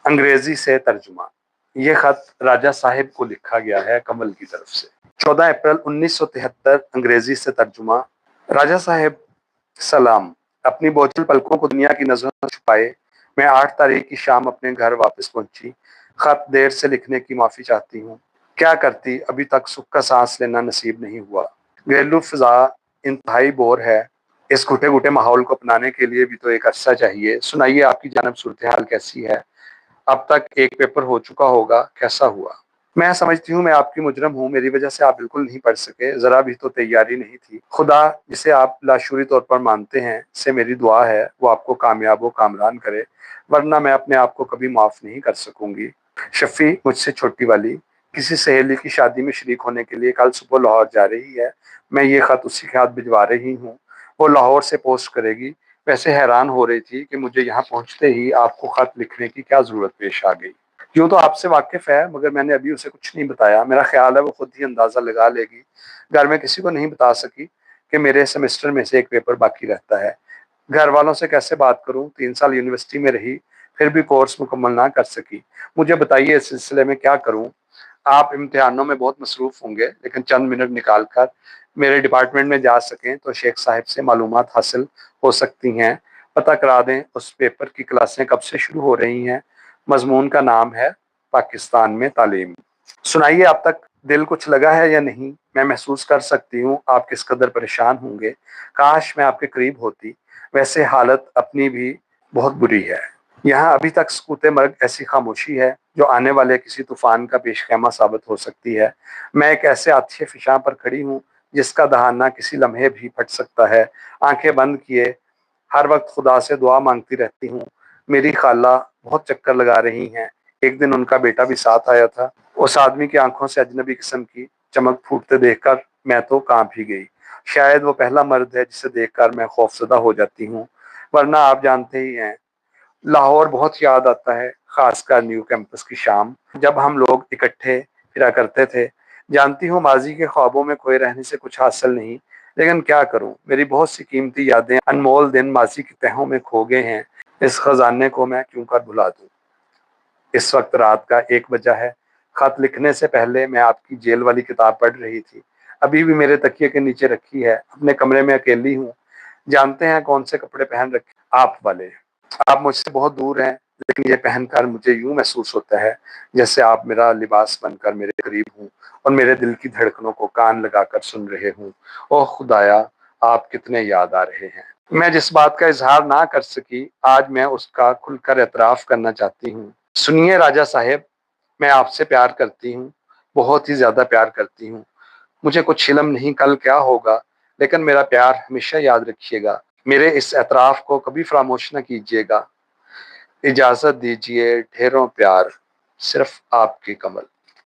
انگریزی سے ترجمہ۔ یہ خط راجہ صاحب کو لکھا گیا ہے کمل کی طرف سے۔ 14 اپریل 1973 انگریزی سے ترجمہ۔ راجہ صاحب سلام، اپنی بوجھل پلکوں کو دنیا کی نظروں سے چھپائے میں 8 تاریخ کی شام اپنے گھر واپس پہنچی۔ خط دیر سے لکھنے کی معافی چاہتی ہوں۔ کیا کرتی، ابھی تک سکھ کا سانس لینا نصیب نہیں ہوا۔ گھریلو فضا انتہائی بور ہے۔ اس گھٹے گھٹے ماحول کو اپنانے کے لیے بھی تو ایک عرصہ چاہیے۔ سنائیے آپ کی جانب صورتحال کیسی ہے؟ اب تک ایک پیپر ہو چکا ہوگا، کیسا ہوا؟ میں سمجھتی ہوں میں آپ کی مجرم ہوں، میری وجہ سے آپ بالکل نہیں پڑھ سکے، ذرا بھی تو تیاری نہیں تھی۔ خدا جسے آپ لاشعوری طور پر مانتے ہیں سے میری دعا ہے وہ آپ کو کامیاب و کامران کرے، ورنہ میں اپنے آپ کو کبھی معاف نہیں کر سکوں گی۔ شفیع مجھ سے چھوٹی والی کسی سہیلی کی شادی میں شریک ہونے کے لیے کل صبح لاہور جا رہی ہے۔ میں یہ خط اسی کے ہاتھ بھجوا رہی ہوں، وہ لاہور سے پوسٹ کرے گی۔ ویسے حیران ہو رہی تھی کہ مجھے یہاں پہنچتے ہی آپ کو خط لکھنے کی کیا ضرورت پیش آ گئی۔ یوں تو آپ سے واقف ہے، مگر میں نے ابھی اسے کچھ نہیں بتایا۔ میرا خیال ہے وہ خود ہی اندازہ لگا لے گی۔ گھر میں کسی کو نہیں بتا سکی کہ میرے سیمسٹر میں سے ایک پیپر باقی رہتا ہے۔ گھر والوں سے کیسے بات کروں؟ 3 سال یونیورسٹی میں رہی، پھر بھی کورس مکمل نہ کر سکی۔ مجھے بتائیے اس سلسلے میں کیا کروں؟ آپ امتحانوں میں بہت مصروف ہوں گے، لیکن چند منٹ نکال کر میرے ڈپارٹمنٹ میں جا سکیں تو شیخ صاحب سے معلومات حاصل ہو سکتی ہیں۔ پتہ کرا دیں اس پیپر کی کلاسیں کب سے شروع ہو رہی ہیں۔ مضمون کا نام ہے پاکستان میں تعلیم۔ سنائیے اب تک دل کچھ لگا ہے یا نہیں؟ میں محسوس کر سکتی ہوں آپ کس قدر پریشان ہوں گے۔ کاش میں آپ کے قریب ہوتی۔ ویسے حالت اپنی بھی بہت بری ہے۔ یہاں ابھی تک سکوت مرگ ایسی خاموشی ہے جو آنے والے کسی طوفان کا پیش خیمہ ثابت ہو سکتی ہے۔ میں ایک ایسے آتش فشاں پر کھڑی ہوں جس کا دہانہ کسی لمحے بھی پھٹ سکتا ہے۔ آنکھیں بند کیے ہر وقت خدا سے دعا مانگتی رہتی ہوں۔ میری خالہ بہت چکر لگا رہی ہیں، ایک دن ان کا بیٹا بھی ساتھ آیا تھا۔ اس آدمی کی آنکھوں سے اجنبی قسم کی چمک پھوٹتے دیکھ کر میں تو کانپ ہی گئی۔ شاید وہ پہلا مرد ہے جسے دیکھ کر میں خوفزدہ ہو جاتی ہوں، ورنہ آپ جانتے ہی ہیں لاہور بہت یاد آتا ہے، خاص کر نیو کیمپس کی شام جب ہم لوگ اکٹھے پھرا کرتے تھے۔ جانتی ہوں ماضی کے خوابوں میں کھوئے رہنے سے کچھ حاصل نہیں، لیکن کیا کروں، میری بہت سی قیمتی یادیں، انمول دن ماضی کی تہوں میں کھو گئے ہیں۔ اس خزانے کو میں کیوں کر بھلا دوں؟ اس وقت رات کا 1 بجا ہے۔ خط لکھنے سے پہلے میں آپ کی جیل والی کتاب پڑھ رہی تھی، ابھی بھی میرے تکیے کے نیچے رکھی ہے۔ اپنے کمرے میں اکیلی ہوں۔ جانتے ہیں کون سے کپڑے پہن رکھے؟ آپ والے۔ آپ مجھ سے بہت دور ہیں، لیکن یہ پہن کر مجھے یوں محسوس ہوتا ہے جیسے آپ میرا لباس بن کر میرے قریب ہوں اور میرے دل کی دھڑکنوں کو کان لگا کر سن رہے ہوں۔ اوہ خدایا، آپ کتنے یاد آ رہے ہیں۔ میں جس بات کا اظہار نہ کر سکی، آج میں اس کا کھل کر اعتراف کرنا چاہتی ہوں۔ سنیے راجہ صاحب، میں آپ سے پیار کرتی ہوں، بہت ہی زیادہ پیار کرتی ہوں۔ مجھے کچھ علم نہیں کل کیا ہوگا، لیکن میرا پیار ہمیشہ یاد رکھیے گا۔ میرے اس اعتراف کو کبھی فراموش نہ کیجیے گا۔ اجازت دیجیے، ڈھیروں پیار، صرف آپ کی کمل۔